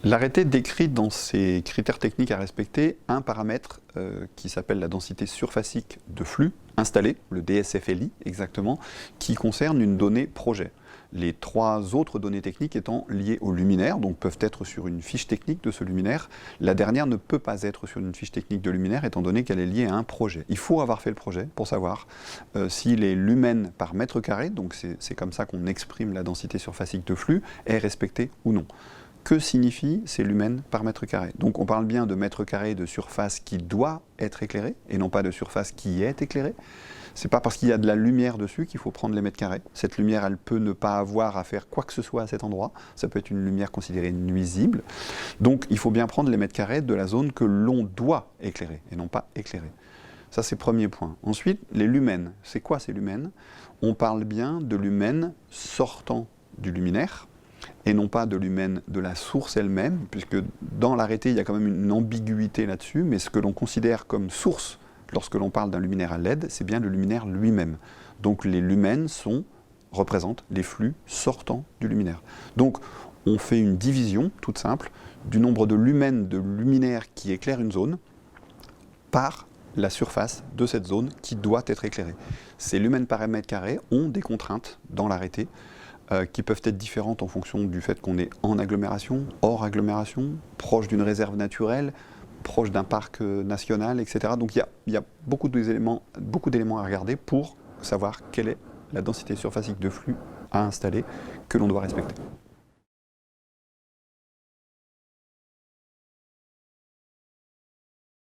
L'arrêté décrit dans ses critères techniques à respecter un paramètre qui s'appelle la densité surfacique de flux installé, le DSFLI exactement, qui concerne une donnée projet. Les trois autres données techniques étant liées au luminaire, donc peuvent être sur une fiche technique de ce luminaire. La dernière ne peut pas être sur une fiche technique de luminaire étant donné qu'elle est liée à un projet. Il faut avoir fait le projet pour savoir si les lumens par mètre carré, donc c'est comme ça qu'on exprime la densité surfacique de flux, est respectée ou non. Que signifient ces lumens par mètre carré? Donc on parle bien de mètre carré de surface qui doit être éclairée et non pas de surface qui est éclairée. C'est pas parce qu'il y a de la lumière dessus qu'il faut prendre les mètres carrés. Cette lumière, elle peut ne pas avoir à faire quoi que ce soit à cet endroit. Ça peut être une lumière considérée nuisible. Donc il faut bien prendre les mètres carrés de la zone que l'on doit éclairer et non pas éclairer. Ça, c'est le premier point. Ensuite, les lumens. C'est quoi ces lumens? On parle bien de lumens sortant du luminaire et non pas de lumen de la source elle-même, puisque dans l'arrêté, il y a quand même une ambiguïté là-dessus, mais ce que l'on considère comme source lorsque l'on parle d'un luminaire à LED, c'est bien le luminaire lui-même. Donc les lumens représentent les flux sortant du luminaire. Donc on fait une division toute simple du nombre de lumens de luminaire qui éclaire une zone par la surface de cette zone qui doit être éclairée. Ces lumens par mètre carré ont des contraintes dans l'arrêté, qui peuvent être différentes en fonction du fait qu'on est en agglomération, hors agglomération, proche d'une réserve naturelle, proche d'un parc national, etc. Donc il y a beaucoup d'éléments à regarder pour savoir quelle est la densité surfacique de flux à installer que l'on doit respecter.